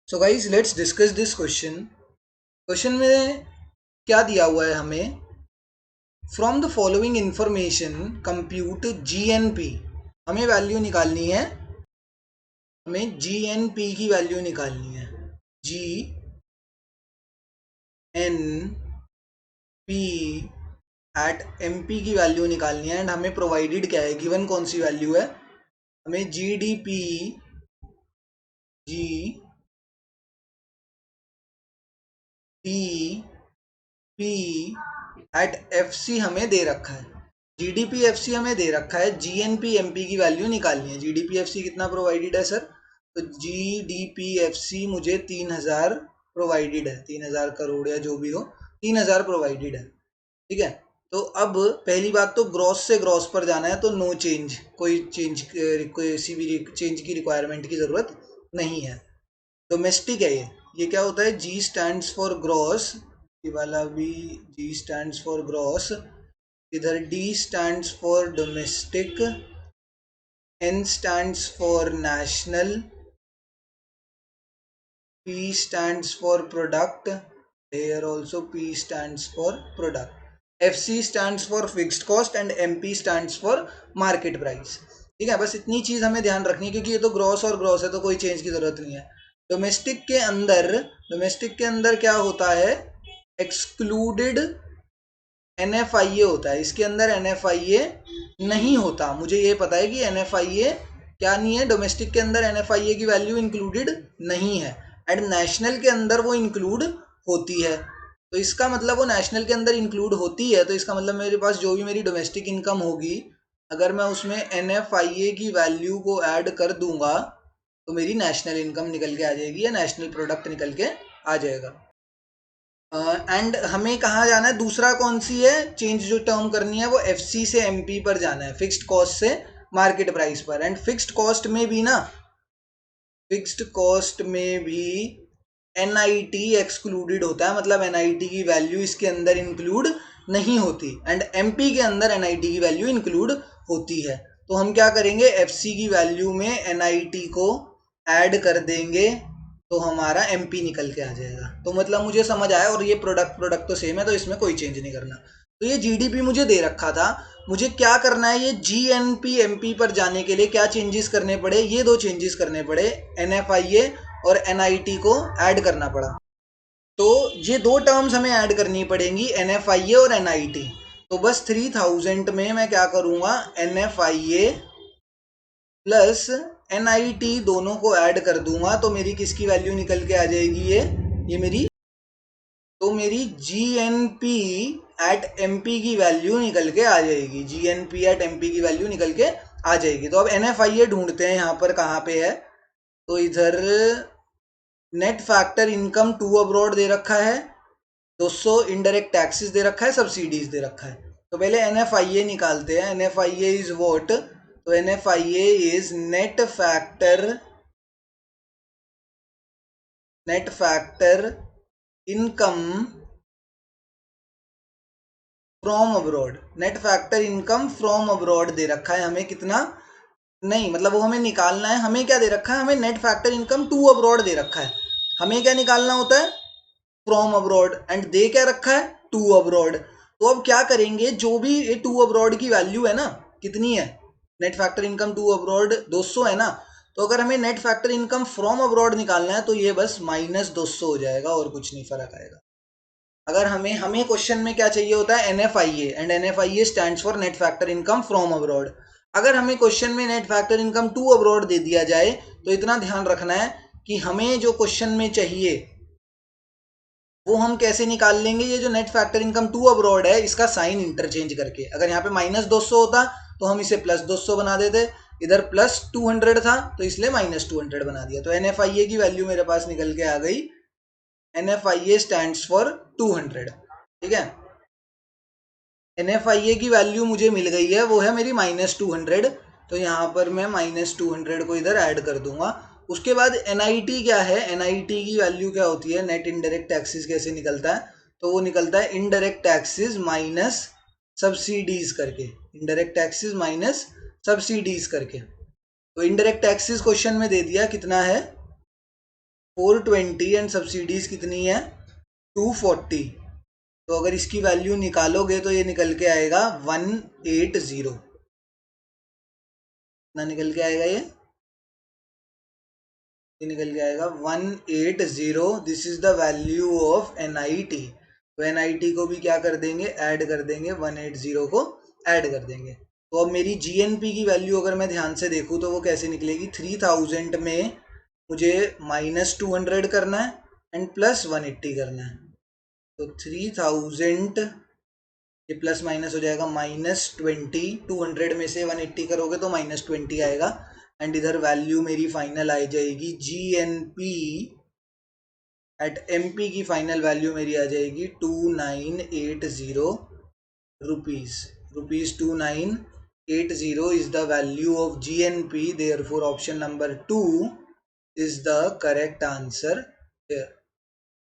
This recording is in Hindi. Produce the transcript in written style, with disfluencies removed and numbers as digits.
So guys let's discuss this question. Question में क्या दिया हुआ है हमें, from the following information compute GNP. हमें वैल्यू निकालनी है, हमें जीएनपी की वैल्यू निकालनी है। G N P at M P की वैल्यू निकालनी है एंड हमें प्रोवाइडेड क्या है, गिवन कौन सी वैल्यू है, हमें G D P G T P at F C हमें दे रखा है। जीडीपी एफ सी हमें दे रखा है, जीएनपी एमपी की वैल्यू निकालनी है। जीडीपी एफ सी कितना प्रोवाइडेड है सर? तो जीडीपी एफ सी मुझे 3000 प्रोवाइडेड है, 3000 करोड़ या जो भी हो, 3000 प्रोवाइडेड है। ठीक है, तो अब पहली बात तो ग्रॉस से ग्रॉस पर जाना है, तो नो चेंज, कोई चेंज, किसी भी चेंज की रिक्वायरमेंट की ज़रूरत नहीं है। डोमेस्टिक है ये क्या होता है, जी स्टैंड्स फॉर ग्रॉस, ये वाला भी जी स्टैंड्स फॉर ग्रॉस, इधर D stands for domestic, N stands for national, P stands for product, here also P stands for product, FC stands for fixed cost and MP stands for market price। ठीक है, बस इतनी चीज हमें ध्यान रखनी है क्योंकि ये तो ग्रॉस और ग्रॉस है तो कोई चेंज की जरूरत नहीं है। डोमेस्टिक के अंदर क्या होता है, एक्सक्लूडेड NFIA होता है, इसके अंदर NFIA नहीं होता। मुझे ये पता है कि NFIA क्या नहीं है, डोमेस्टिक के अंदर NFIA की वैल्यू इंक्लूडेड नहीं है एंड नेशनल के अंदर वो इंक्लूड होती है। तो इसका मतलब वो नेशनल के अंदर इंक्लूड होती है, तो इसका मतलब मेरे पास जो भी मेरी डोमेस्टिक इनकम होगी, अगर मैं उसमें NFIA की वैल्यू को ऐड कर दूंगा तो मेरी नेशनल इनकम निकल के आ जाएगी या नेशनल प्रोडक्ट निकल के आ जाएगा। एंड हमें कहाँ जाना है, दूसरा कौन सी है चेंज जो टर्म करनी है, वो एफसी से एमपी पर जाना है, फिक्स्ड कॉस्ट से मार्केट प्राइस पर। एंड फिक्स्ड कॉस्ट में भी ना, फिक्स्ड कॉस्ट में भी एनआईटी एक्सक्लूडेड होता है, मतलब एनआईटी की वैल्यू इसके अंदर इंक्लूड नहीं होती एंड एमपी के अंदर एनआईटी की वैल्यू इंक्लूड होती है। तो हम क्या करेंगे, एफसी की वैल्यू में एनआईटी को ऐड कर देंगे तो हमारा एमपी निकल के आ जाएगा। तो मतलब मुझे समझ आया, और ये प्रोडक्ट प्रोडक्ट तो सेम है तो इसमें कोई चेंज नहीं करना। तो ये जीडीपी मुझे दे रखा था, मुझे क्या करना है, ये जीएनपी एमपी पर जाने के लिए क्या चेंजेस करने पड़े, ये दो चेंजेस करने पड़े, एनएफआईए और एनआईटी को ऐड करना पड़ा। तो ये दो टर्म्स हमें ऐड करनी पड़ेंगी, एनएफआईए और एनआईटी। तो बस 3000 में मैं क्या करूंगा, एनएफआईए प्लस एनआईटी दोनों को ऐड कर दूंगा तो मेरी किसकी वैल्यू निकल के आ जाएगी, ये मेरी, तो मेरी जीएनपी एट एमपी की वैल्यू निकल के आ जाएगी, जीएनपी एट एमपी की वैल्यू निकल के आ जाएगी। तो अब एनएफआईए ढूंढते हैं, यहाँ पर कहाँ पे है, तो इधर net factor income to abroad दे रखा है, 200 इनडायरेक्ट टैक्सेस दे रखा है, सब्सिडीज दे रखा है। तो पहले एनएफआईए निकालते हैं, एनएफआईए इज व्हाट, तो NFIA is net factor income from abroad, net factor income from abroad दे रखा है हमें, कितना नहीं, मतलब वो हमें निकालना है, हमें क्या दे रखा है, हमें net factor income to abroad दे रखा है, हमें क्या निकालना होता है, फ्रॉम अब्रॉड, एंड दे क्या रखा है, टू अब्रॉड। तो अब क्या करेंगे, जो भी ये टू अब्रॉड की वैल्यू है ना, कितनी है, net factor income to abroad 200 है ना, तो अगर हमें net factor income from abroad निकालना है तो ये बस -200 हो जाएगा और कुछ नहीं, फर्क आएगा। अगर हमें हमें क्वेश्चन में क्या चाहिए होता है, NFIA, and NFIA stands for net factor income from abroad. अगर हमें क्वेश्चन में net factor income to abroad दे दिया जाए तो इतना ध्यान रखना है कि हमें जो क्वेश्चन में चाहिए वो हम कैसे निकाल लेंगे, ये जो net factor income to abroad है इसका साइन इंटरचेंज करके। अगर यहाँ पे -200 होता तो हम इसे +200 बना देते, इधर +200 था तो इसलिए -200 बना दिया। तो एनएफआईए की वैल्यू मेरे पास निकल के आ गई, NFIA स्टैंड्स फॉर 200। ठीक है, NFIA की वैल्यू मुझे मिल गई है, वो है मेरी -200। तो यहाँ पर मैं -200 को इधर ऐड कर दूंगा। उसके बाद NIT क्या है, NIT की वैल्यू क्या होती है, नेट इनडायरेक्ट टैक्सेस कैसे निकलता है, तो वो निकलता है इनडायरेक्ट टैक्सेस माइनस सब्सिडीज करके, इनडायरेक्ट टैक्सेस माइनस सब्सिडीज करके। तो इनडायरेक्ट टैक्सेस क्वेश्चन में दे दिया कितना है, 420 एंड सब्सिडीज कितनी है 240। तो अगर इसकी वैल्यू निकालोगे तो ये निकल के आएगा 180। ना निकल के आएगा ये निकल के आएगा 180। This is the value of NIT। तो NIT को भी क्या कर देंगे, ऐड कर देंगे, 180 को ऐड कर देंगे। तो अब मेरी GNP की वैल्यू अगर मैं ध्यान से देखूँ तो वो कैसे निकलेगी, 3000 में मुझे -200 करना है एंड +180 करना है। तो 3000 ये प्लस माइनस हो जाएगा -20। 200 में से 180 करोगे तो -20 आएगा एंड इधर वैल्यू मेरी फाइनल आ जाएगी GNP एट MP की फाइनल वैल्यू मेरी आ जाएगी 2980 rupees. ₹2980 is the value of GNP. Therefore, option number 2 is the correct answer here.